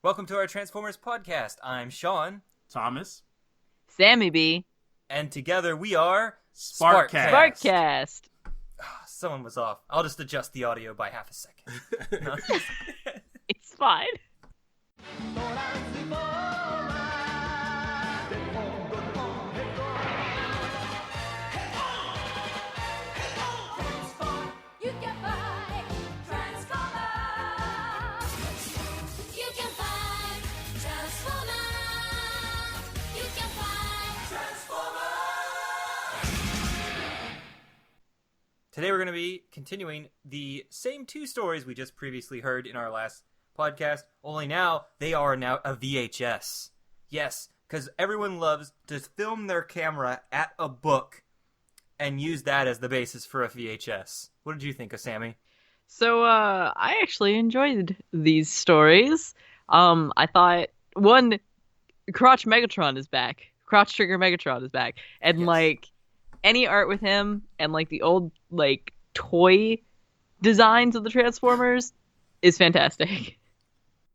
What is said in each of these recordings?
Welcome to our Transformers podcast. I'm Sean. Thomas. Sammy B. And together we are Sparkcast. Sparkcast. Someone was off. I'll just adjust the audio by half a second. No. It's fine. Today we're going to be continuing the same two stories we just previously heard in our last podcast, only now they are now a VHS. Yes, because everyone loves to film their camera at a book and use that as the basis for a VHS. What did you think of, Sammy? So, I actually enjoyed these stories. I thought, one, Crotch Megatron is back. Crotch Trigger Megatron is back. And, Yes. Any art with him and, the old, toy designs of the Transformers is fantastic.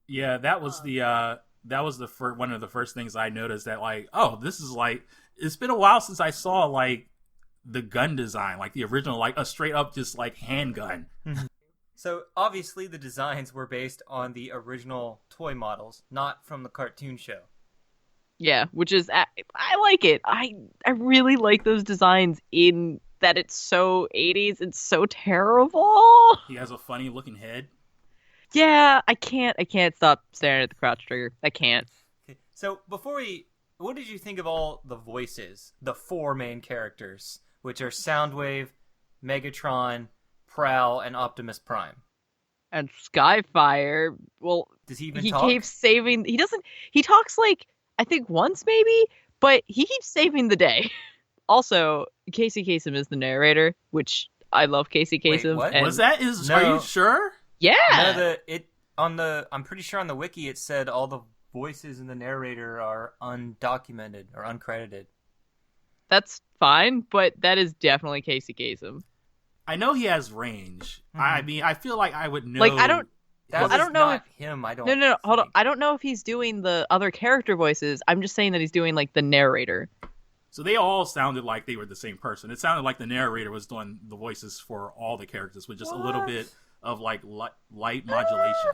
Yeah, that was one of the first things I noticed that this is it's been a while since I saw the gun design, the original, a straight up just handgun. So, obviously, the designs were based on the original toy models, not from the cartoon show. Yeah, which is, I like it. I really like those designs in that it's so 80s and so terrible. He has a funny looking head. Yeah, I can't stop staring at the Crotch Trigger. I can't. Okay. So, what did you think of all the voices? The four main characters, which are Soundwave, Megatron, Prowl, and Optimus Prime. And Skyfire, well, Does he even he talk? keeps saving. He talks I think once maybe, but he keeps saving the day. Also, Casey Kasem is the narrator, which I love Casey Kasem. what? And Was that his? No. Are you sure? Yeah. No, I'm pretty sure on the wiki it said all the voices in the narrator are undocumented or uncredited. That's fine, but that is definitely Casey Kasem. I know he has range. Mhm. I mean, I feel like I would know. I don't. That I don't know not him. I don't. No, hold on. think. I don't know if he's doing the other character voices. I'm just saying that he's doing the narrator. So they all sounded like they were the same person. It sounded like the narrator was doing the voices for all the characters with just a little What? bit of light modulation.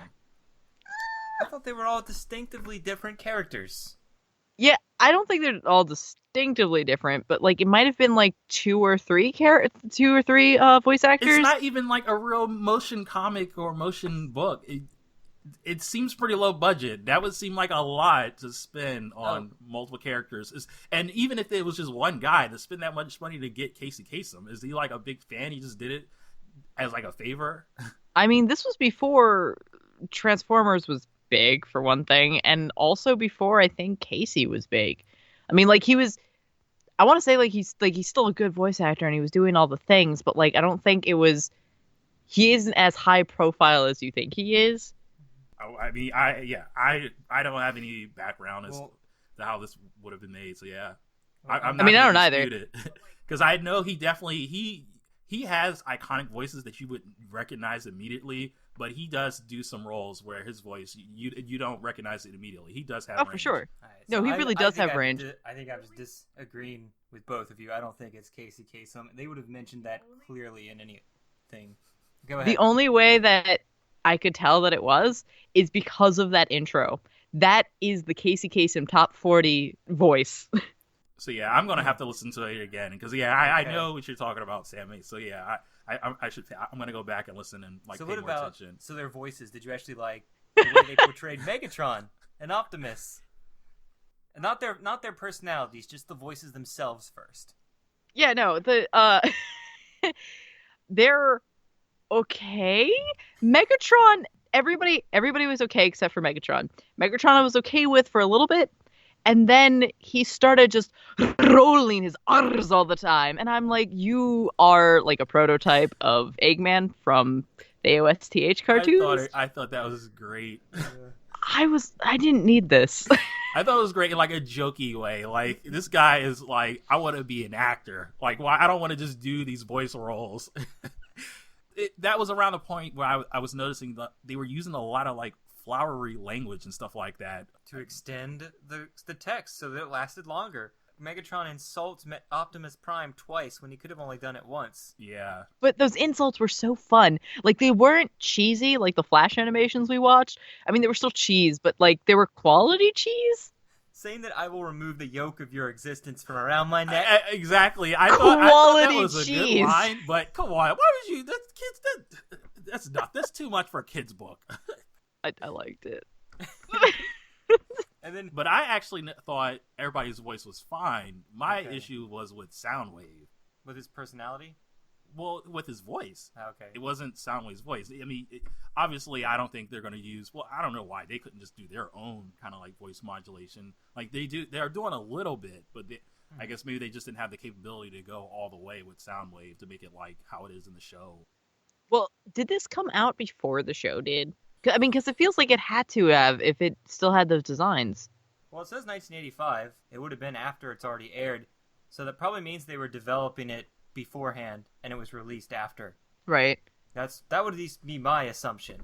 I thought they were all distinctively different characters. Yeah, I don't think they're all distinctively different, but it might have been two or three voice actors. It's not even a real motion comic or motion book. It seems pretty low budget. That would seem like a lot to spend on multiple characters. And even if it was just one guy, to spend that much money to get Casey Kasem, is he a big fan? He just did it as a favor? I mean, this was before Transformers was big, for one thing, and also before I think Casey was big. I mean, he was. I want to say he's still a good voice actor and he was doing all the things, but I don't think it was. He isn't as high profile as you think he is. I mean, I don't have any background as to how this would have been made. So yeah, I'm not I don't gonna either. dispute it. Because I know he definitely he has iconic voices that you would recognize immediately. But he does do some roles where his voice you don't recognize it immediately. He does have range. For sure. All right, No, he really does have range. I think I'm just disagreeing with both of you. I don't think it's Casey Kasem. They would have mentioned that clearly in anything. Go ahead. The only way that I could tell that it was is because of that intro. That is the Casey Kasem top 40 voice. So yeah, I'm gonna have to listen to it again because I Okay. know what you're talking about, Sammy. So yeah, I'm gonna go back and listen and So pay what more about attention. so their voices? Did you actually like the way they portrayed Megatron and Optimus? And not their personalities, just the voices themselves first. Yeah, no, they're okay. Megatron, everybody was okay except for Megatron. Megatron I was okay with for a little bit, and then he started just rolling his R's all the time, and I'm like, you are a prototype of Eggman from the AOSTH cartoons. I thought that was great. I didn't need this. I thought it was great in a jokey way. This guy is I want to be an actor. Why I don't want to just do these voice roles. That was around the point where I was noticing that they were using a lot of flowery language and stuff like that. To extend the text so that it lasted longer. Megatron insults Optimus Prime twice when he could have only done it once. Yeah. But those insults were so fun. Like, they weren't cheesy like the Flash animations we watched. I mean, they were still cheese, but, like, they were quality cheese. Saying that I will remove the yoke of your existence from around my neck. Exactly. I thought that was a cheese. good line, but come on. Why would you... That's too much for a kid's book. I liked it. And then, but I actually thought everybody's voice was fine. My Okay. issue was with Soundwave. with his personality? Well, with his voice. Okay. It wasn't Soundwave's voice. I mean, obviously, I don't think they're going to use... Well, I don't know why. They couldn't just do their own kind of like voice modulation. Like, they're doing a little bit, but I guess maybe they just didn't have the capability to go all the way with Soundwave to make it like how it is in the show. Well, did this come out before the show did? I mean, because it feels like it had to have if it still had those designs. Well, it says 1985. It would have been after it's already aired. So that probably means they were developing it beforehand and it was released after. Right. That would at least be my assumption,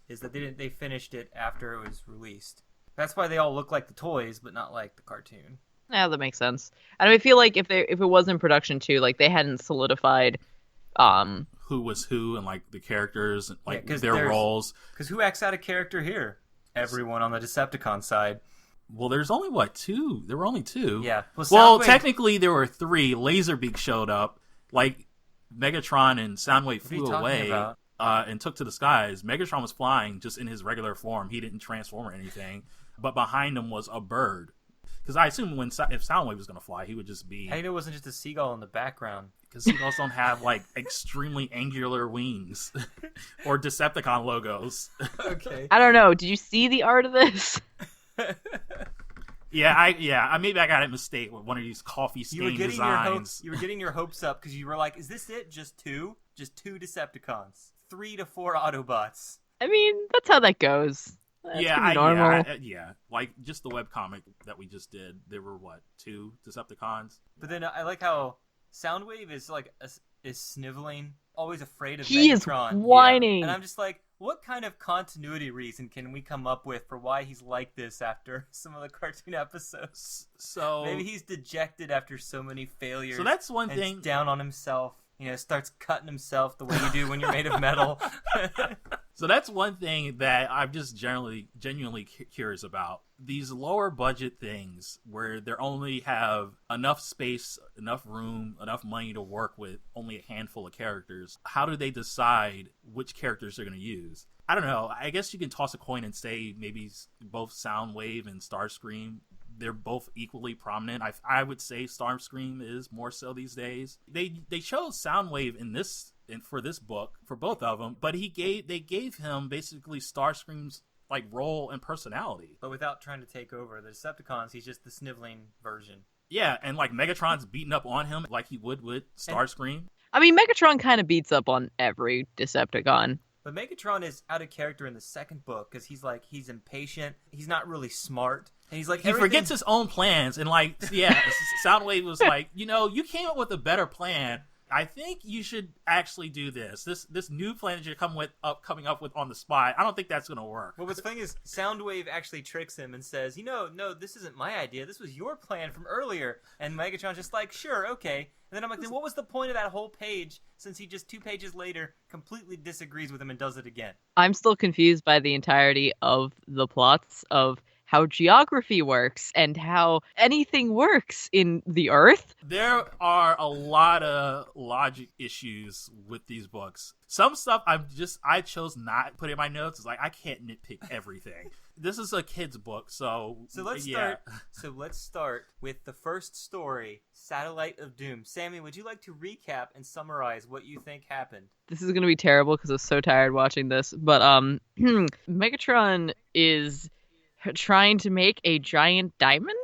is that they finished it after it was released. That's why they all look like the toys, but not like the cartoon. Yeah, that makes sense. And I feel like if it was in production too, like they hadn't solidified Who was who and like the characters and like 'cause their roles. Because who acts out of character here? Everyone on the Decepticon side. Well, there's only two. There were only two. Yeah. Well, Soundwave- technically there were three. Laserbeak showed up. Like Megatron and Soundwave What are you flew talking away about? and took to the skies. Megatron was flying just in his regular form. He didn't transform or anything. But behind him was a bird. Because I assume if Soundwave was going to fly, he would just be... How do you know it wasn't just a seagull in the background? Because seagulls don't have like extremely angular wings or Decepticon logos. Okay. I don't know. Did you see the art of this? Yeah, maybe I got it mistaken with one of these coffee stain designs. You were getting your hopes up because you were like, "Is this it? Just two Decepticons, 3 to 4 Autobots." I mean, that's how that goes. That's pretty normal. Yeah. Like just the webcomic that we just did. There were 2 Decepticons. But then I like how Soundwave is like is sniveling, always afraid of He is Megatron. whining. And I'm just like, what kind of continuity reason can we come up with for why he's like this after some of the cartoon episodes? So Maybe he's dejected after so many failures. So that's one and thing. he's down on himself. Starts cutting himself the way you do when you're made of metal. So that's one thing that I'm just genuinely curious about. These lower budget things where they only have enough space, enough room, enough money to work with only a handful of characters. How do they decide which characters they're going to use? I don't know. I guess you can toss a coin and say maybe both Soundwave and Starscream, they're both equally prominent. I would say Starscream is more so these days. They chose Soundwave for this book for both of them, but they gave him basically Starscream's like role and personality, But without trying to take over the Decepticons, he's just the sniveling version. Yeah, and like Megatron's beating up on him like he would with Starscream. I mean, Megatron kind of beats up on every Decepticon. But Megatron is out of character in the second book because he's impatient. He's not really smart. And he's like, he forgets his own plans. And like, yeah, Soundwave was like, you came up with a better plan. I think you should actually do this. This new plan that you're coming up with on the spot. I don't think that's going to work. Well, what's funny is Soundwave actually tricks him and says, no, this isn't my idea. This was your plan from earlier. And Megatron's just like, sure, okay. And then I'm like, then what was the point of that whole page since he just 2 pages later completely disagrees with him and does it again? I'm still confused by the entirety of the plots of how geography works and how anything works in the Earth. There are a lot of logic issues with these books. Some stuff I chose not to put in my notes. It's like, I can't nitpick everything. This is a kid's book, so let's start with the first story, Satellite of Doom. Sammy, would you like to recap and summarize what you think happened? This is going to be terrible because I was so tired watching this, but Megatron is trying to make a giant diamond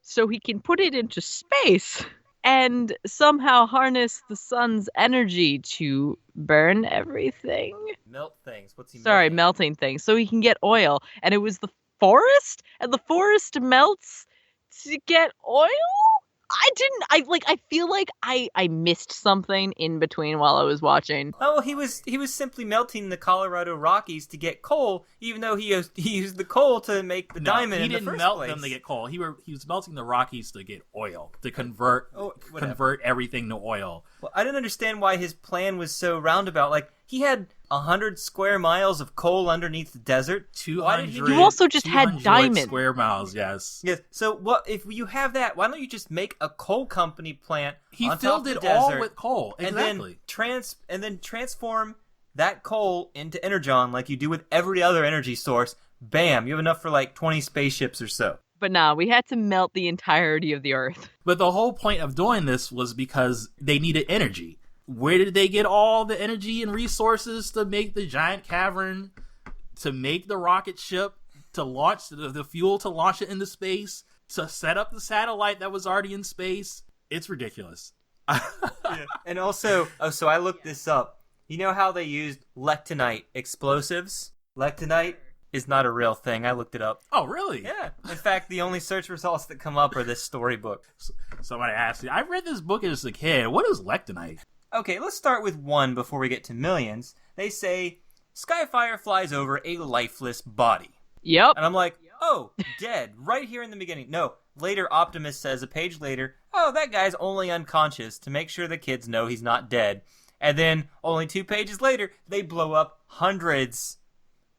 so he can put it into space and somehow harness the sun's energy to burn everything. Melt things. What's he Sorry, melting things. So he can get oil. And it was the forest? And the forest melts to get oil? I feel like I missed something in between while I was watching. Oh, he was simply melting the Colorado Rockies to get coal, even though he used the coal to make the diamond in the first place. He didn't melt them to get coal. He was melting the Rockies to get oil, to convert everything to oil. Well, I didn't understand why his plan was so roundabout. Like, he had 100 square miles of coal underneath the desert. 200. You also just had diamonds. Square miles, yes. Yes. So what if you have that? Why don't you just make a coal company plant? He on filled top it of the desert, all with coal, exactly. And then transform that coal into energon like you do with every other energy source. Bam! You have enough for like 20 spaceships or so. But no, we had to melt the entirety of the Earth. But the whole point of doing this was because they needed energy. Where did they get all the energy and resources to make the giant cavern, to make the rocket ship, to launch the fuel to launch it into space, to set up the satellite that was already in space? It's ridiculous. Yeah. And also, so I looked this up. You know how they used lectinite explosives? Lectinite is not a real thing. I looked it up. Oh, really? Yeah. In fact, the only search results that come up are this storybook. Somebody asked me, I read this book as a kid. What is lectinite? Okay, let's start with one before we get to millions. They say, Skyfire flies over a lifeless body. Yep. And I'm like, oh, dead, right here in the beginning. No, later Optimus says a page later, oh, that guy's only unconscious to make sure the kids know he's not dead. And then, only 2 pages later, they blow up hundreds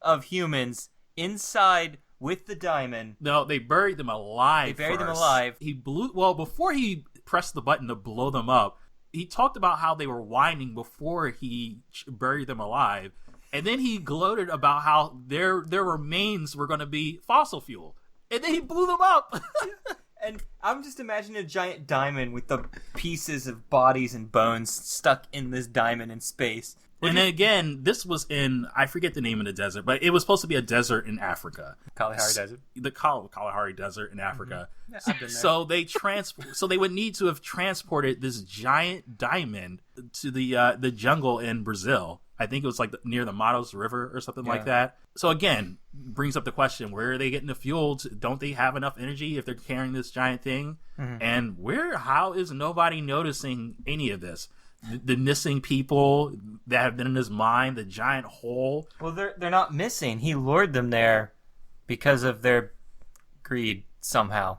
of humans inside with the diamond. No, they buried them alive. Before he pressed the button to blow them up, he talked about how they were whining before he buried them alive. And then he gloated about how their remains were going to be fossil fuel. And then he blew them up. And I'm just imagining a giant diamond with the pieces of bodies and bones stuck in this diamond in space. And then again, this was in, I forget the name of the desert, but it was supposed to be a desert in Africa. Kalahari Desert. The Kalahari Desert in Africa. Mm-hmm. Yeah, I've been there. So they would need to have transported this giant diamond to the jungle in Brazil. I think it was like near the Matos River or something like that. So again, brings up the question, where are they getting the fuel? Don't they have enough energy if they're carrying this giant thing? Mm-hmm. And how is nobody noticing any of this? The missing people that have been in his mind, the giant hole. Well, they're not missing. He lured them there because of their greed somehow.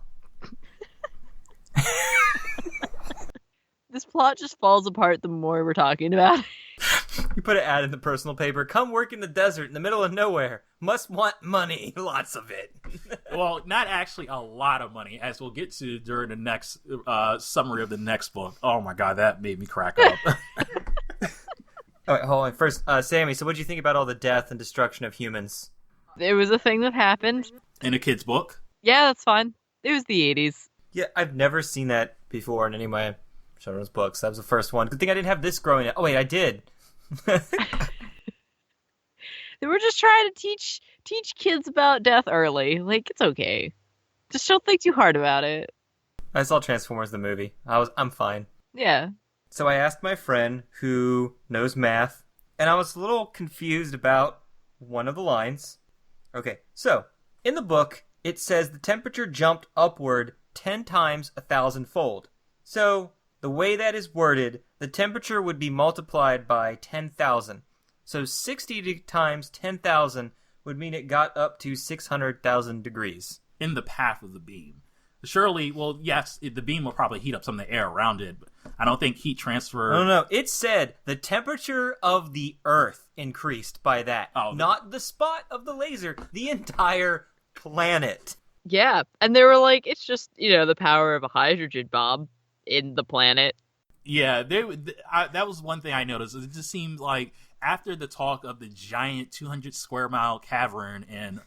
This plot just falls apart the more we're talking about it. You put an ad in the personal paper. Come work in the desert in the middle of nowhere. Must want money. Lots of it. Well, not actually a lot of money, as we'll get to during the next summary of the next book. Oh my god, that made me crack up. All right, hold on. First, Sammy, so what do you think about all the death and destruction of humans? It was a thing that happened. In a kid's book? Yeah, that's fine. It was the 80s. Yeah, I've never seen that before in any of my children's books. That was the first one. Good thing I didn't have this growing up. Oh, wait, I did. They were just trying to teach kids about death early. Like, it's okay. Just don't think too hard about it. I saw Transformers the movie. I'm fine. Yeah. So I asked my friend who knows math, and I was a little confused about one of the lines. Okay, so in the book, it says the temperature jumped upward 10 times 1,000-fold. So the way that is worded, the temperature would be multiplied by 10,000. So 60 times 10,000 would mean it got up to 600,000 degrees. In the path of the beam. Surely, well, yes, the beam will probably heat up some of the air around it, but I don't think heat transfer... No. It said the temperature of the Earth increased by that. Oh, not the spot of the laser, the entire planet. Yeah, and they were like, it's just, the power of a hydrogen bomb in the planet. Yeah, that was one thing I noticed. It just seemed like after the talk of the giant 200 square mile cavern and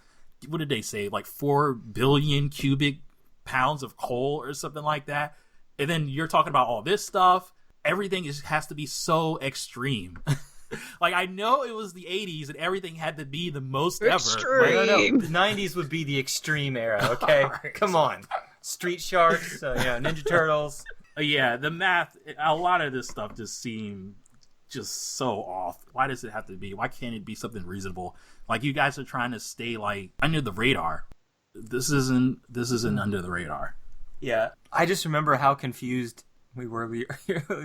what did they say, like 4 billion cubic pounds of coal or something like that, and then you're talking about all this stuff, everything has to be so extreme. Like, I know it was the 80s and everything had to be the most extreme. ever. No. The 90s would be the extreme era, okay? Right. Come on. Street Sharks, Ninja Turtles. Yeah, the math, a lot of this stuff just seemed just so off. Why does it have to be? Why can't it be something reasonable? Like, you guys are trying to stay, like, under the radar. This isn't under the radar. Yeah, I just remember how confused we were,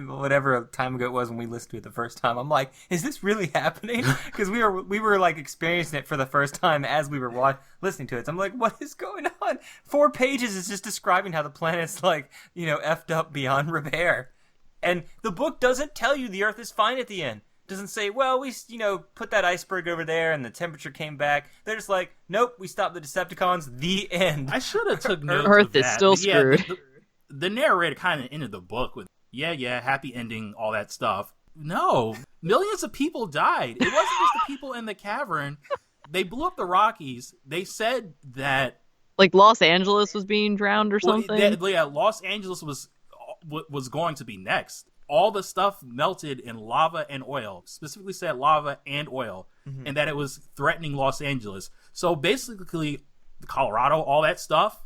whatever time ago it was when we listened to it the first time. I'm like, is this really happening? Because we were like experiencing it for the first time as we were listening to it. So I'm like, what is going on? 4 pages is just describing how the planet's like, effed up beyond repair. And the book doesn't tell you the Earth is fine at the end. It doesn't say, well, we, put that iceberg over there and the temperature came back. They're just like, nope, we stopped the Decepticons, the end. I should have took note Earth of that. is still screwed. The narrator kind of ended the book with, yeah, happy ending, all that stuff. No, millions of people died. It wasn't just the people in the cavern. They blew up the Rockies. They said that... Like Los Angeles was being drowned or something? Los Angeles was going to be next. All the stuff melted in lava and oil. Specifically said lava and oil. Mm-hmm. And that it was threatening Los Angeles. So basically, Colorado, all that stuff...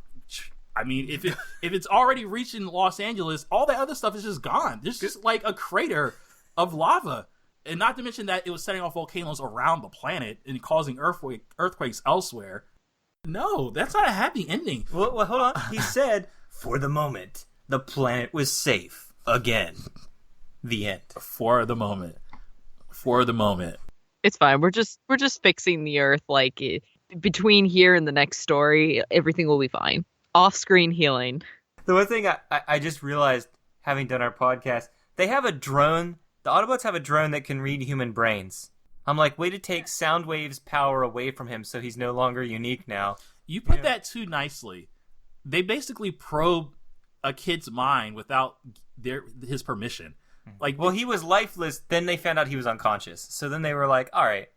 I mean, if it's already reaching Los Angeles, all that other stuff is just gone. There's just like a crater of lava. And not to mention that it was setting off volcanoes around the planet and causing earthquakes elsewhere. No, that's not a happy ending. Well, hold on. He said, for the moment, the planet was safe again. The end. For the moment. It's fine. We're just fixing the Earth. Like, between here and the next story, everything will be fine. Off-screen healing. The one thing I just realized, having done our podcast, they have a drone. The Autobots have a drone that can read human brains. I'm like, way to take Soundwave's power away from him so he's no longer unique now. You put that too nicely. They basically probe a kid's mind without his permission. Like, well, he was lifeless, then they found out he was unconscious. So then they were like, all right,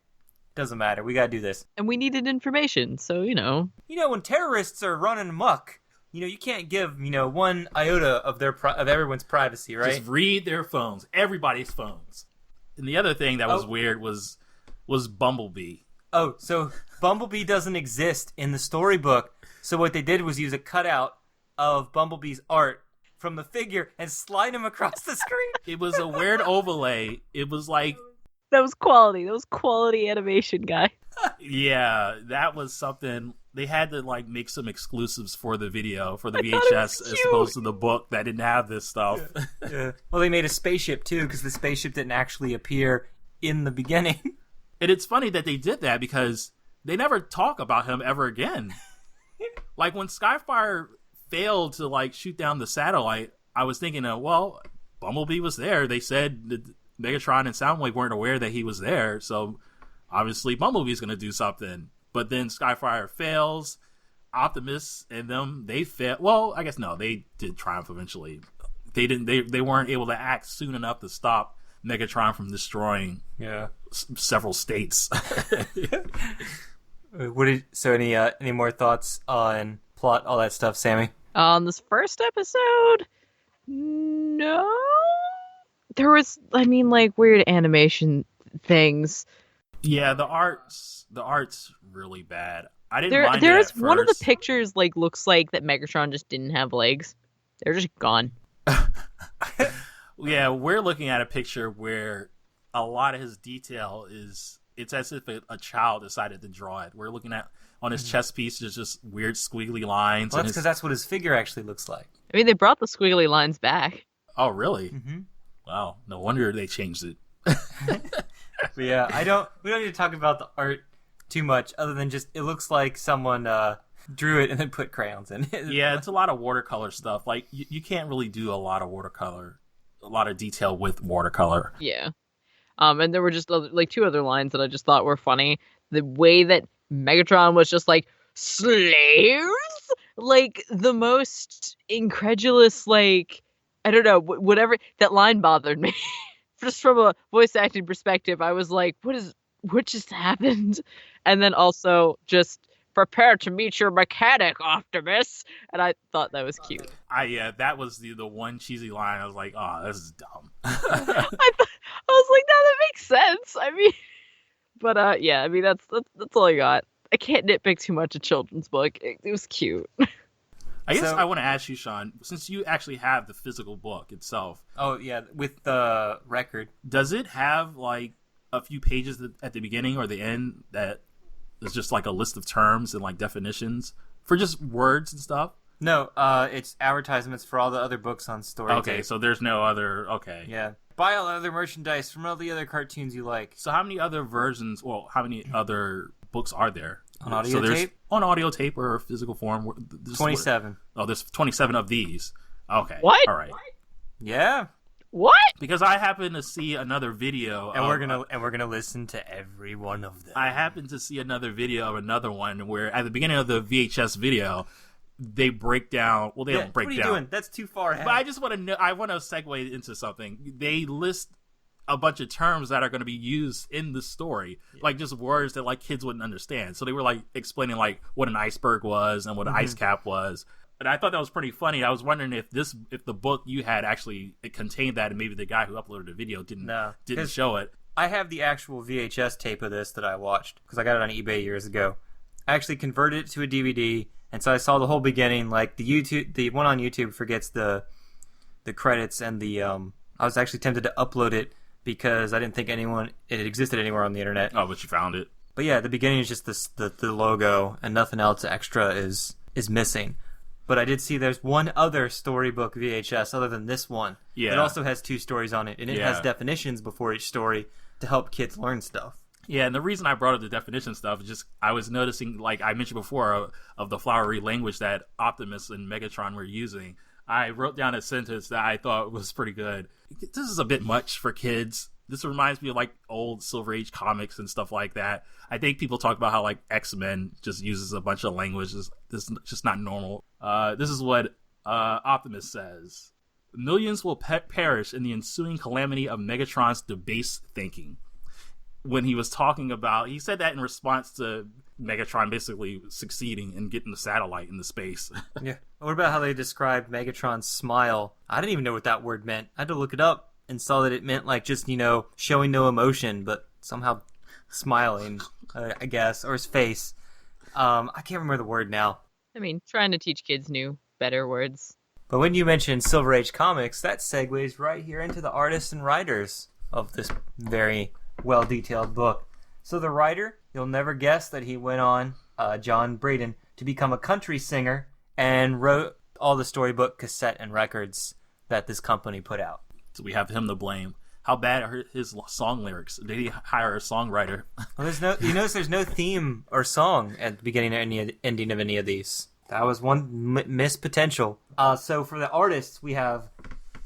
doesn't matter, we gotta do this. And we needed information, so, when terrorists are running amok, you can't give, 1 iota of everyone's privacy, right? Just read their phones, everybody's phones. And the other thing that was weird was Bumblebee. Oh, so Bumblebee doesn't exist in the storybook. So what they did was use a cutout of Bumblebee's art from the figure and slide him across the screen. It was a weird overlay. It was like... That was quality. That was quality animation, guy. Yeah, that was something. They had to make some exclusives for the video, for the VHS, as opposed to the book that didn't have this stuff. Yeah. Well, they made a spaceship too, because the spaceship didn't actually appear in the beginning. And it's funny that they did that because they never talk about him ever again. Like when Skyfire failed to shoot down the satellite, I was thinking, well, Bumblebee was there. They said that Megatron and Soundwave weren't aware that he was there, so obviously Bumblebee's going to do something. But then Skyfire fails, Optimus and them, they fail. Well, I guess no, they did triumph eventually. They didn't. They weren't able to act soon enough to stop Megatron from destroying several states. Any more thoughts on plot, all that stuff, Sammy? On this first episode, no. There was, weird animation things. Yeah, the art's really bad. I didn't mind it at There's first. one of the pictures, looks like that Megatron just didn't have legs. They're just gone. Yeah, we're looking at a picture where a lot of his detail it's as if a child decided to draw it. We're looking at, on his chest piece, there's just weird squiggly lines. Well, that's because that's what his figure actually looks like. I mean, they brought the squiggly lines back. Oh, really? Mm-hmm. Wow, no wonder they changed it. But yeah, we don't need to talk about the art too much, other than just, it looks like someone drew it and then put crayons in it. Yeah, it's a lot of watercolor stuff. You can't really do a lot of watercolor, a lot of detail with watercolor. Yeah. And there were just 2 other lines that I just thought were funny. The way that Megatron was just slaves? The most incredulous, I don't know, whatever. That line bothered me. Just from a voice acting perspective, I was like, what just happened? And then also just prepare to meet your mechanic, Optimus. And I thought that was cute. That was the one cheesy line. I was like, oh, this is dumb. I was like, no, that makes sense. I mean, but that's all I got. I can't nitpick too much a children's book. It was cute. I guess I want to ask you, Sean, since you actually have the physical book itself. Oh, yeah, with the record. Does it have, a few pages at the beginning or the end that is just, a list of terms and, definitions for just words and stuff? No, it's advertisements for all the other books on Story Okay, Tape. so there's no other. Okay. Yeah. Buy all the other merchandise from all the other cartoons you like. So how many other versions? Well, how many other books are there On audio tape? On audio tape or physical form? 27. There's 27 of these. Okay. What? All right. Yeah. What? Because I happen to see another video, And we're gonna listen to every one of them. I happened to see another video of another one where at the beginning of the VHS video, they break down. Well, they don't break down. What are you doing? That's too far ahead. But I just want to know. I want to segue into something. They list a bunch of terms that are going to be used in the story, like just words that like kids wouldn't understand. So they were like explaining like what an iceberg was and what an ice cap was. And I thought that was pretty funny. I was wondering if the book you had actually it contained that, and maybe the guy who uploaded the video didn't show it. I have the actual VHS tape of this that I watched because I got it on eBay years ago. I actually converted it to a DVD, and so I saw the whole beginning. Like the one on YouTube forgets the credits, and I was actually tempted to upload it because I didn't think it existed anywhere on the internet. Oh, but you found it. But yeah, the beginning is just the logo, and nothing else extra is missing. But I did see there's one other storybook VHS other than this one. Yeah. It also has 2 stories on it, and it has Yeah. definitions before each story to help kids learn stuff. Yeah, and the reason I brought up the definition stuff is just I was noticing, like I mentioned before, of the flowery language that Optimus and Megatron were using. I wrote down a sentence that I thought was pretty good. This is a bit much for kids. This reminds me of like old Silver Age comics and stuff like that. I think people talk about how like X-Men just uses a bunch of languages. This is just not normal. This is what Optimus says. Millions will perish in the ensuing calamity of Megatron's debased thinking. When he was talking about, he said that in response to Megatron basically succeeding and getting the satellite into space. Yeah. What about how they described Megatron's smile? I didn't even know what that word meant. I had to look it up and saw that it meant like just, showing no emotion, but somehow smiling, I guess, or his face. I can't remember the word now. I mean, trying to teach kids new, better words. But when you mentioned Silver Age comics, that segues right here into the artists and writers of this very well-detailed book. So the writer, you'll never guess that he went on, John Braden, to become a country singer and wrote all the storybook cassette and records that this company put out. So we have him to blame. How bad are his song lyrics? Did he hire a songwriter? Well, you notice there's no theme or song at the beginning or ending of any of these. That was one missed potential. So for the artists, we have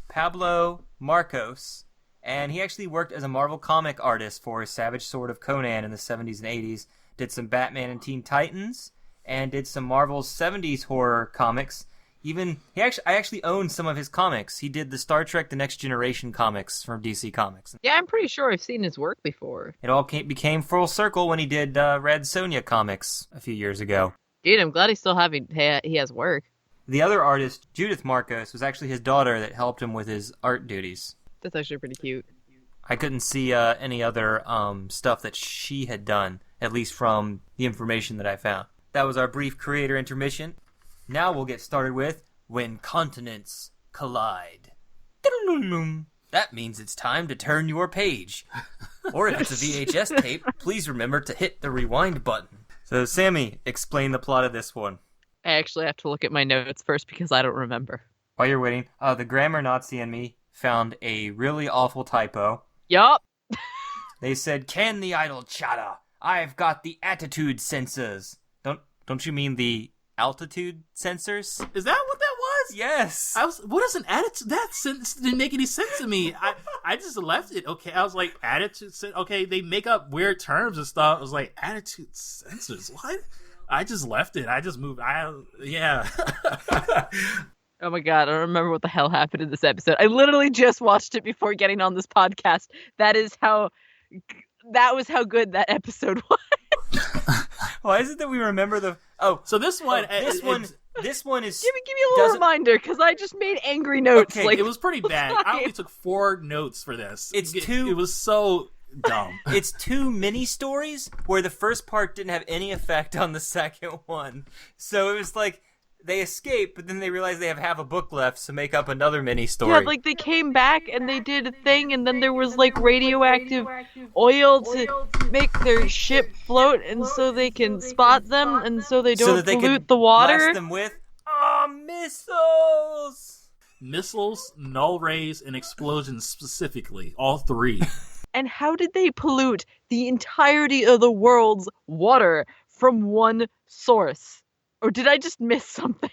Pablo Marcos, and he actually worked as a Marvel comic artist for Savage Sword of Conan in the 70s and 80s, did some Batman and Teen Titans, and did some Marvel's 70s horror comics. I actually own some of his comics. He did the Star Trek The Next Generation comics from DC Comics. Yeah, I'm pretty sure I've seen his work before. It all became full circle when he did Red Sonja comics a few years ago. Dude, I'm glad he has work. The other artist, Judith Marcos, was actually his daughter that helped him with his art duties. That's actually pretty cute. I couldn't see any other stuff that she had done, at least from the information that I found. That was our brief creator intermission. Now we'll get started with When Continents Collide. That means it's time to turn your page. Or if it's a VHS tape, please remember to hit the rewind button. So, Sammy, explain the plot of this one. I actually have to look at my notes first because I don't remember. While you're waiting, the grammar Nazi in me found a really awful typo. Yup. They said, "Can the idle chatter? I've got the attitude sensors." Don't you mean the altitude sensors? Is that what that was? Yes. What is an attitude? That sentence didn't make any sense to me. I just left it. Okay, I was like, attitude. Okay, they make up weird terms and stuff. I was like, attitude sensors. What? I just left it. I just moved. Yeah. Oh my god, I don't remember what the hell happened in this episode. I literally just watched it before getting on this podcast. That was how good that episode was. Why is it that we remember the? So this one, this one is. Give me a little reminder because I just made angry notes. Okay, like it was pretty bad. I only took 4 notes for this. It was so dumb. It's 2 mini stories where the first part didn't have any effect on the second one. So it was like they escape, but then they realize they have half a book left, so make up another mini story. Yeah, like they came back and they did a thing, and then there was like radioactive oil to make their ship float, and so they can spot them, and so they don't pollute the water. Blast them with Missiles! Missiles, null rays, and explosions specifically. All three. And how did they pollute the entirety of the world's water from one source? Or did I just miss something?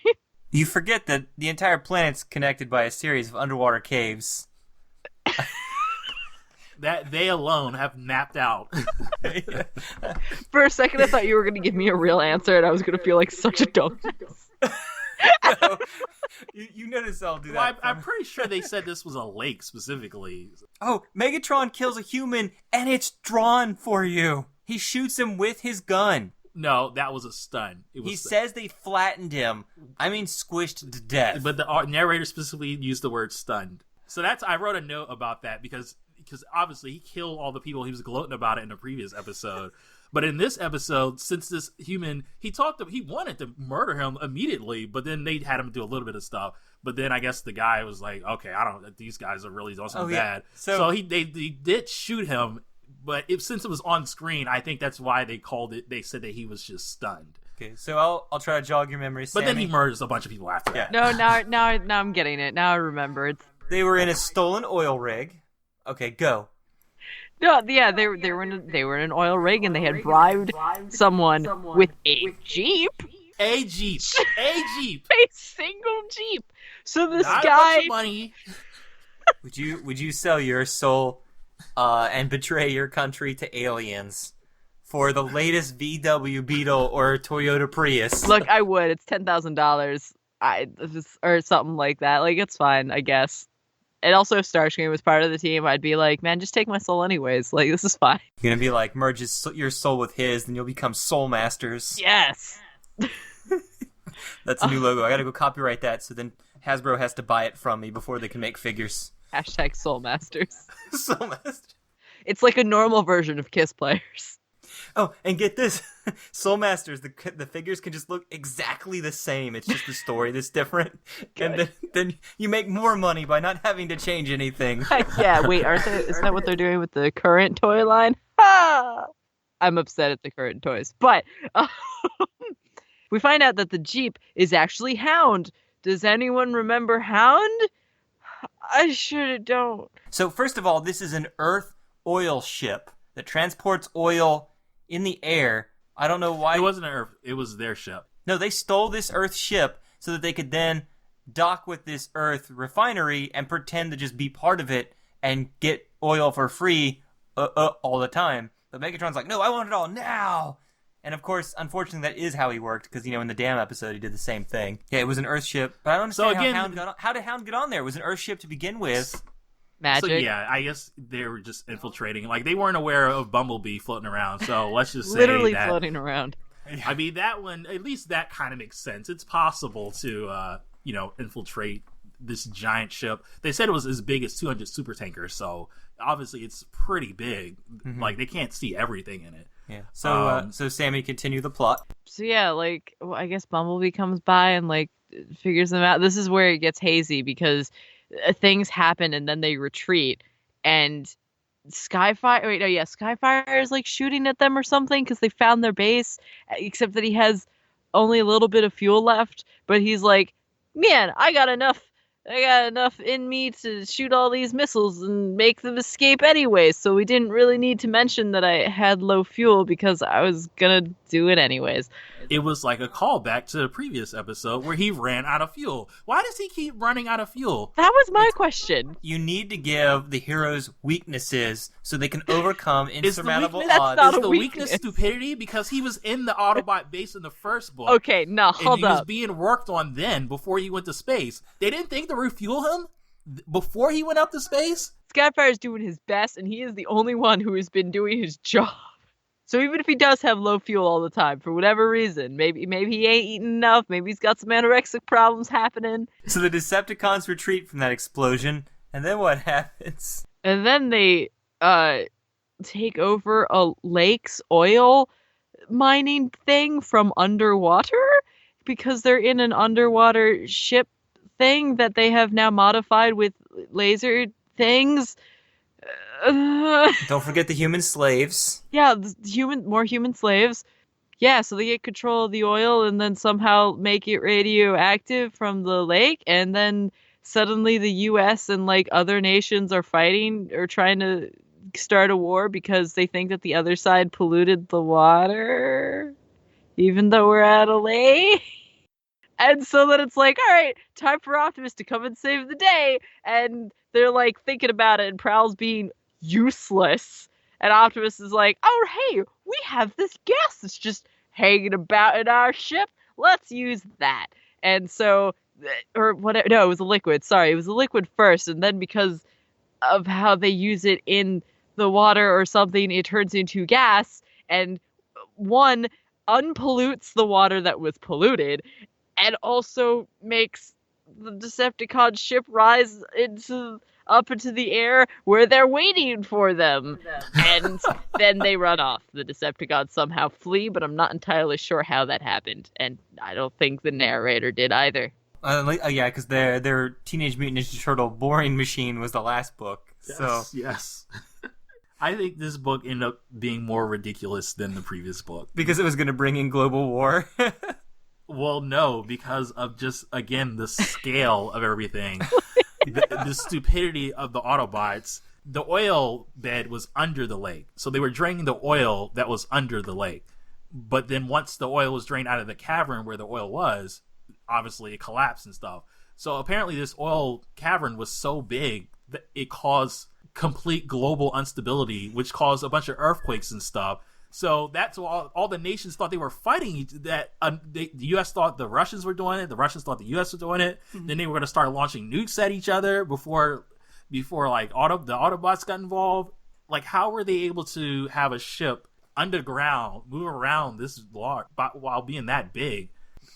You forget that the entire planet's connected by a series of underwater caves. That they alone have mapped out. For a second, I thought you were going to give me a real answer, and I was going to feel like such a dumbass. No, you notice I'll do that. Well, I'm pretty sure they said this was a lake specifically. Oh, Megatron kills a human, and it's drawn for you. He shoots him with his gun. No, that was a stun. He says they flattened him. I mean, squished to death. But the narrator specifically used the word stunned. So I wrote a note about that because obviously he killed all the people he was gloating about it in the previous episode. But in this episode, since this human, he wanted to murder him immediately, but then they had him do a little bit of stuff. But then I guess the guy was like, okay, these guys are really doing something bad. So they did shoot him, but since it was on screen, I think that's why they said that he was just stunned. Okay, so I'll try to jog your memory, Sammy. But then he murders a bunch of people after that. No, now I'm getting it. Now I remember. They were in a stolen oil rig. Okay, go. No, yeah, they were in an oil rig and they had bribed someone with a jeep. A jeep. A single jeep. So this Not guy. A bunch of money. Would you sell your soul and betray your country to aliens for the latest VW Beetle or Toyota Prius? Look, I would. It's $10,000. Or something like that. Like, it's fine, I guess. And also, if Starscream was part of the team, I'd be like, man, just take my soul anyways. Like, this is fine. You're gonna be like, merge your soul with his, then you'll become Soul Masters. Yes. That's a new logo. I gotta go copyright that, so then Hasbro has to buy it from me before they can make figures. Hashtag Soul Masters. Soul Masters. It's like a normal version of Kiss players. Oh, and get this. Soul Masters, the figures can just look exactly the same. It's just the story that's different. And then you make more money by not having to change anything. Yeah, wait, isn't that what they're doing with the current toy line? Ah! I'm upset at the current toys. But we find out that the Jeep is actually Hound. Does anyone remember Hound? I sure don't. So first of all, this is an Earth oil ship that transports oil in the air. I don't know why. It wasn't an Earth. It was their ship. No, they stole this Earth ship so that they could then dock with this Earth refinery and pretend to just be part of it and get oil for free all the time. But Megatron's like, no, I want it all now. And of course, unfortunately, that is how he worked because, in the Dam episode, he did the same thing. Yeah, it was an Earth ship. But I don't understand how did Hound get on there? It was an Earth ship to begin with. Magic. So yeah, I guess they were just infiltrating. Like, they weren't aware of Bumblebee floating around. So let's just say literally that, floating around. I mean, that one, at least that kind of makes sense. It's possible to, infiltrate this giant ship. They said it was as big as 200 super tankers. So obviously, it's pretty big. Mm-hmm. Like, they can't see everything in it. Yeah. So Sammy, continue the plot. So yeah, I guess Bumblebee comes by and figures them out. This is where it gets hazy because things happen and then they retreat, and Skyfire is shooting at them or something because they found their base, except that he has only a little bit of fuel left, but he's like, man, I got enough in me to shoot all these missiles and make them escape anyway, so we didn't really need to mention that I had low fuel because I was gonna do it anyways. It was like a callback to the previous episode where he ran out of fuel. Why does he keep running out of fuel? That was my question. You need to give the heroes weaknesses so they can overcome insurmountable odds. That's not Is a the weakness weakness stupidity? Because he was in the Autobot base in the first book. Okay, no, hold and he was up. being worked on then before he went to space. They didn't think to refuel him before he went up to space? Skyfire's doing his best, and he is the only one who has been doing his job. So even if he does have low fuel all the time, for whatever reason, maybe he ain't eating enough, maybe he's got some anorexic problems happening. So the Decepticons retreat from that explosion, and then what happens? And then they take over a lake's oil mining thing from underwater because they're in an underwater ship thing that they have now modified with laser things. Don't forget the human slaves. Yeah, more human slaves. Yeah, so they get control of the oil and then somehow make it radioactive from the lake, and then suddenly the US and like other nations are fighting or trying to start a war because they think that the other side polluted the water, even though we're at a lake. And so then it's like, all right, time for Optimus to come and save the day. And they're like thinking about it, and Prowl's being useless. And Optimus is like, oh, hey, we have this gas that's just hanging about in our ship. Let's use that. And so, or whatever, no, it was a liquid. Sorry, it was a liquid first. And then because of how they use it in the water or something, it turns into gas. And one unpollutes the water that was polluted, and also makes the Decepticon ship rise up into the air where they're waiting for them. And then they run off. The Decepticons somehow flee, but I'm not entirely sure how that happened. And I don't think the narrator did either. Yeah, because their Teenage Mutant Ninja Turtle boring machine was the last book. Yes. I think this book ended up being more ridiculous than the previous book. Because it was going to bring in global war? Well, no, because of just, again, the scale of everything. the stupidity of the Autobots. The oil bed was under the lake. So they were draining the oil that was under the lake. But then once the oil was drained out of the cavern where the oil was, obviously it collapsed and stuff. So apparently this oil cavern was so big that it caused complete global instability, which caused a bunch of earthquakes and stuff. So that's why all the nations thought they were fighting. The U.S. thought the Russians were doing it. The Russians thought the U.S. was doing it. Mm-hmm. Then they were going to start launching nukes at each other before like the Autobots got involved. Like, how were they able to have a ship underground move around this large while being that big?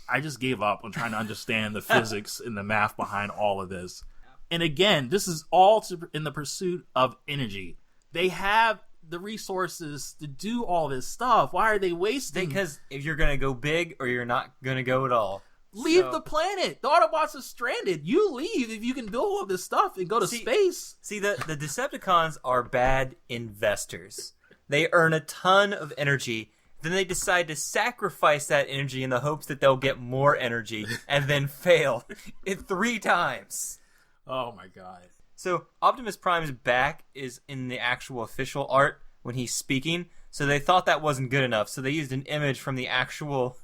I just gave up on trying to understand the physics and the math behind all of this. And again, this is all in the pursuit of energy. They have the resources to do all this stuff. Why are they wasting? Because if you're going to go big or you're not going to go at all. Leave the planet. The Autobots are stranded. You leave if you can build all this stuff and go to space. See, the Decepticons are bad investors. They earn a ton of energy. Then they decide to sacrifice that energy in the hopes that they'll get more energy and then fail it 3 times. Oh my god. So Optimus Prime's back is in the actual official art when he's speaking. So they thought that wasn't good enough. So they used an image from the actual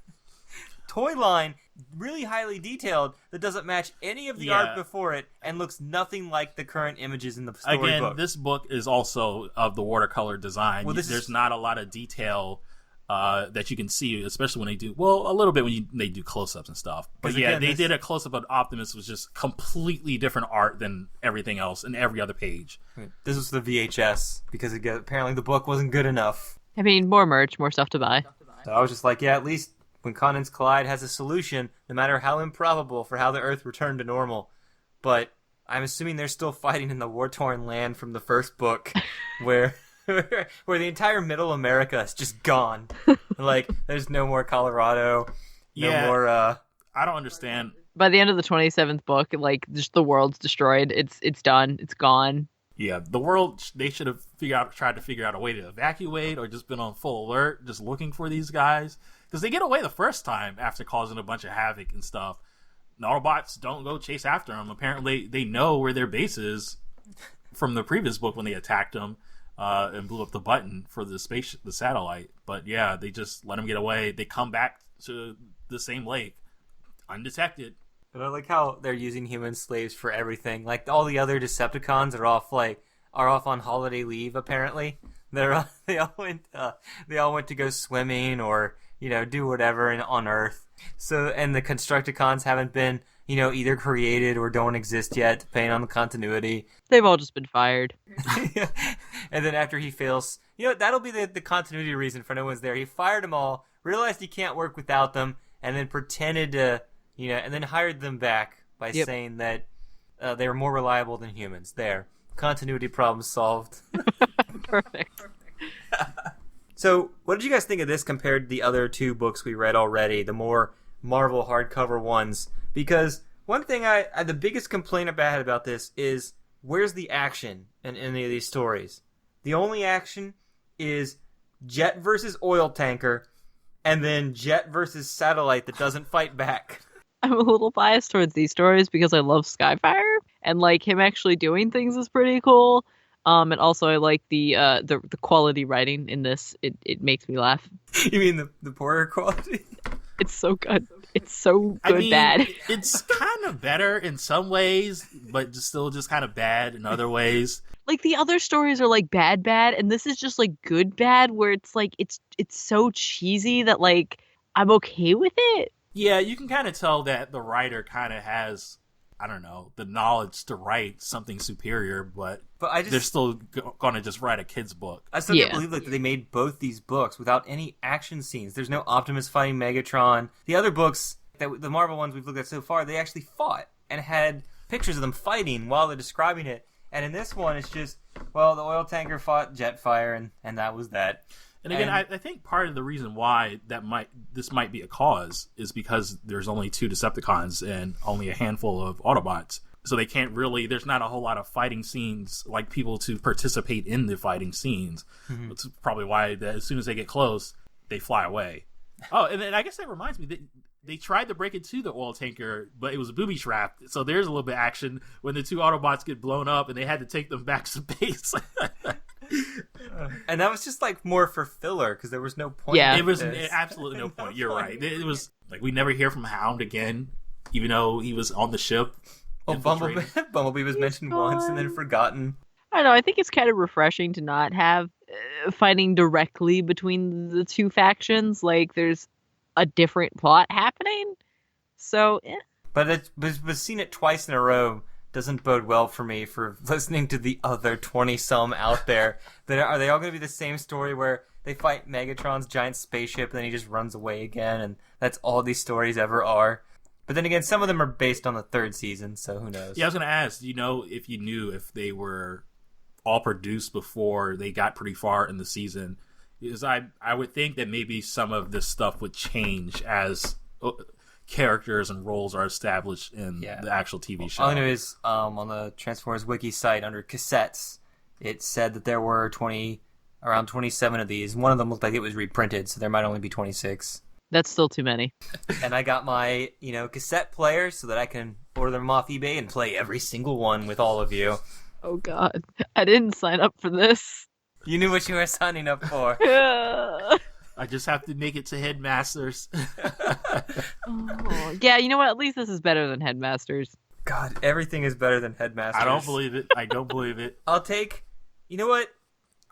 toy line, really highly detailed, that doesn't match any of the art before it and looks nothing like the current images in the storybook. Again, this book is also of the watercolor design. Well, there's not a lot of detail that you can see, especially when they do, well, a little bit when they do close-ups and stuff. But yeah, they did a close-up of Optimus, was just completely different art than everything else in every other page. This was the VHS, because apparently the book wasn't good enough. I mean, more merch, more stuff to buy. So I was just like, yeah, at least when continents collide has a solution, no matter how improbable, for how the Earth returned to normal. But I'm assuming they're still fighting in the war-torn land from the first book, where the entire middle America is just gone. Like, there's no more Colorado, no more, I don't understand. By the end of the 27th book, like, just the world's destroyed. It's done. It's gone. Yeah, the world, they should have tried to figure out a way to evacuate or just been on full alert, just looking for these guys. Because they get away the first time after causing a bunch of havoc and stuff. The Autobots don't go chase after them. Apparently, they know where their base is from the previous book when they attacked them. And blew up the button for the satellite. But yeah, they just let them get away. They come back to the same lake, undetected. But I like how they're using human slaves for everything. Like, all the other Decepticons are off on holiday leave. Apparently, they all went to go swimming or do whatever on Earth. So, and the Constructicons haven't been either created or don't exist yet, depending on the continuity. They've all just been fired. And then after he fails, that'll be the continuity reason for no one's there. He fired them all, realized he can't work without them, and then pretended to, and then hired them back by saying that they were more reliable than humans. There. Continuity problem solved. Perfect. So, what did you guys think of this compared to the other 2 books we read already, the more Marvel hardcover ones? Because one thing the biggest complaint I had about this is, where's the action in any of these stories? The only action is jet versus oil tanker, and then Jet versus Satellite that doesn't fight back. I'm a little biased towards these stories because I love Skyfire, and like him actually doing things is pretty cool. And also I like the quality writing in this. It makes me laugh. You mean the poorer quality? It's so good. It's so good, bad. It's kind of better in some ways, but still just kind of bad in other ways. Like the other stories are like bad, and this is just like good, bad, where it's like it's so cheesy that like I'm okay with it. Yeah, you can kind of tell that the writer kind of has, I don't know, the knowledge to write something superior, but they're still going to just write a kid's book. I still can't believe that they made both these books without any action scenes. There's no Optimus fighting Megatron. The other books, the Marvel ones we've looked at so far, they actually fought and had pictures of them fighting while they're describing it. And in this one, it's just, well, the oil tanker fought Jetfire, and that was that. And again, I think part of the reason why this might be a cause is because there's only 2 Decepticons and only a handful of Autobots. So they can't really, there's not a whole lot of fighting scenes, like people to participate in the fighting scenes. Mm-hmm. That's probably why as soon as they get close, they fly away. Oh, and then I guess that reminds me, they tried to break into the oil tanker, but it was booby trapped. So there's a little bit of action when the 2 Autobots get blown up and they had to take them back to base. And that was just like more for filler because there was no point. Yeah, it was absolutely no point. You're right. It was like we never hear from Hound again, even though he was on the ship. Oh, Bumblebee was mentioned once and then forgotten. I don't know. I think it's kind of refreshing to not have fighting directly between the 2 factions. Like there's a different plot happening. So, But seeing it twice in a row doesn't bode well for me for listening to the other 20-some out there. Are they all going to be the same story where they fight Megatron's giant spaceship and then he just runs away again, and that's all these stories ever are? But then again, some of them are based on the 3rd season, so who knows? Yeah, I was going to ask, if they were all produced before they got pretty far in the season, because I would think that maybe some of this stuff would change as characters and roles are established in the actual TV show. All I know is on the Transformers Wiki site under cassettes, it said that there were around 27 of these. One of them looked like it was reprinted, so there might only be 26. That's still too many. And I got my, cassette player so that I can order them off eBay and play every single one with all of you. Oh God, I didn't sign up for this. You knew what you were signing up for. I just have to make it to Headmasters. Oh, yeah, you know what? At least this is better than Headmasters. God, everything is better than Headmasters. I don't believe it. I'll take... You know what?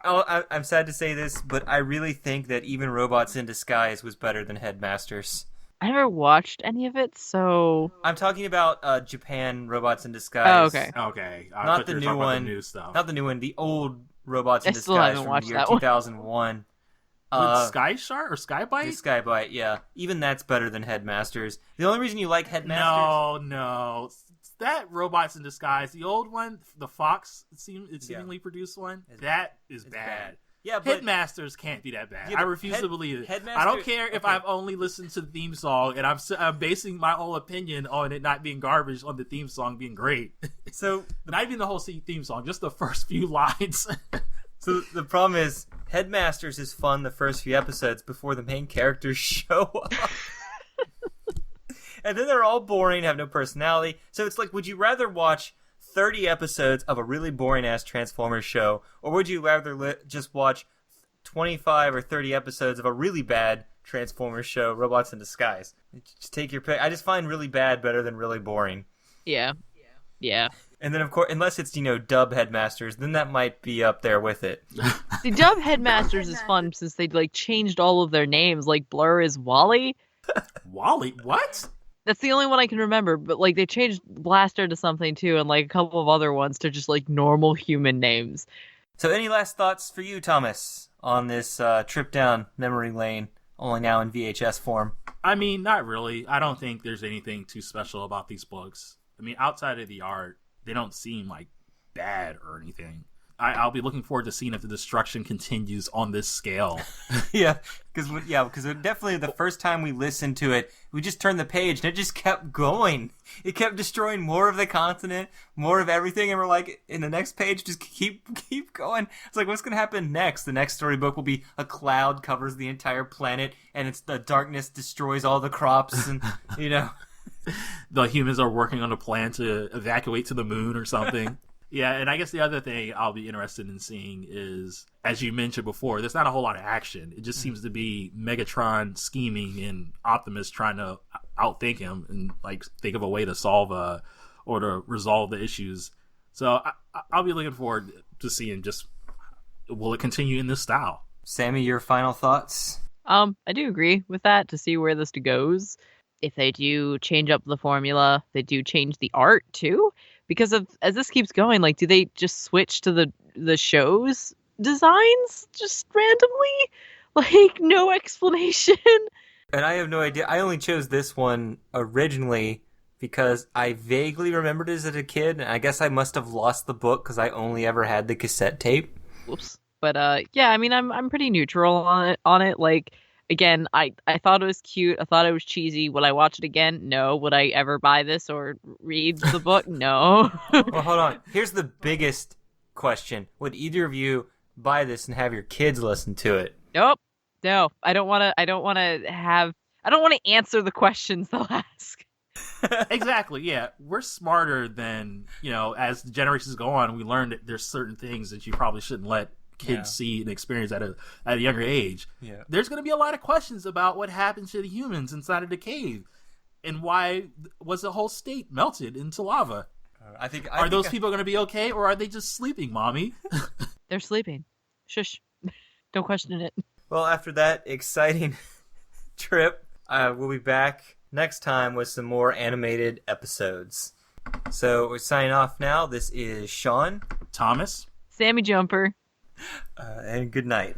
I'm sad to say this, but I really think that even Robots in Disguise was better than Headmasters. I never watched any of it, so... I'm talking about Japan Robots in Disguise. Oh, okay. Okay. Not the new one. The new stuff. Not the new one. The old Robots in still Disguise haven't from watched the year that one. 2001. With Sky Shark or Skybite? The Skybite, yeah. Even that's better than Headmasters. The only reason you like Headmasters... No. That Robots in Disguise, the old one, the Fox seemingly produced one, that is bad. Yeah, but Headmasters can't be that bad. Yeah, I refuse to believe it. Headmaster, I don't care if I've only listened to the theme song and I'm basing my whole opinion on it not being garbage, on the theme song being great. So not even the whole theme song, just the first few lines. So the problem is, Headmasters is fun the first few episodes before the main characters show up. And then they're all boring, have no personality. So it's like, would you rather watch 30 episodes of a really boring-ass Transformers show, or would you rather just watch 25 or 30 episodes of a really bad Transformers show, Robots in Disguise? Just take your pick. I just find really bad better than really boring. Yeah. And then, of course, unless it's, dub Headmasters, then that might be up there with it. The dub Headmasters is fun since they, changed all of their names. Like, Blur is Wally. Wally? What? That's the only one I can remember, but, they changed Blaster to something, too, and, a couple of other ones to just, normal human names. So any last thoughts for you, Thomas, on this trip down memory lane, only now in VHS form? I mean, not really. I don't think there's anything too special about these books. I mean, outside of the art, they don't seem, bad or anything. I'll be looking forward to seeing if the destruction continues on this scale. because definitely the first time we listened to it, we just turned the page and it just kept going. It kept destroying more of the continent, more of everything, and we're like, in the next page, just keep going. It's like, what's gonna happen next? The next storybook will be a cloud covers the entire planet, and it's the darkness destroys all the crops, and the humans are working on a plan to evacuate to the moon or something. Yeah, and I guess the other thing I'll be interested in seeing is, as you mentioned before, there's not a whole lot of action. It just seems to be Megatron scheming and Optimus trying to outthink him and like think of a way to solve or to resolve the issues. So I'll be looking forward to seeing just, will it continue in this style? Sammy, your final thoughts? I do agree with that, to see where this goes. If they do change up the formula, they do change the art too. Because as this keeps going, like, do they just switch to the show's designs just randomly? Like, no explanation. And I have no idea. I only chose this one originally because I vaguely remembered it as a kid, and I guess I must have lost the book because I only ever had the cassette tape. Whoops. But yeah, I mean, I'm pretty neutral on it. Like, again, I thought it was cute. I thought it was cheesy. Would I watch it again? No. Would I ever buy this or read the book? No. Well, hold on. Here's the biggest question. Would either of you buy this and have your kids listen to it? Nope. No. I don't want to answer the questions they'll ask. Exactly, yeah. We're smarter than, as the generations go on, we learn that there's certain things that you probably shouldn't let kids see and experience at a younger age. Yeah. There's going to be a lot of questions about what happened to the humans inside of the cave, and why was the whole state melted into lava. Are those people going to be okay, or are they just sleeping, Mommy? They're sleeping. Shush. Don't question it. Well, after that exciting trip, we'll be back next time with some more animated episodes. So we're signing off now. This is Sean, Thomas, Sammy Jumper. And good night.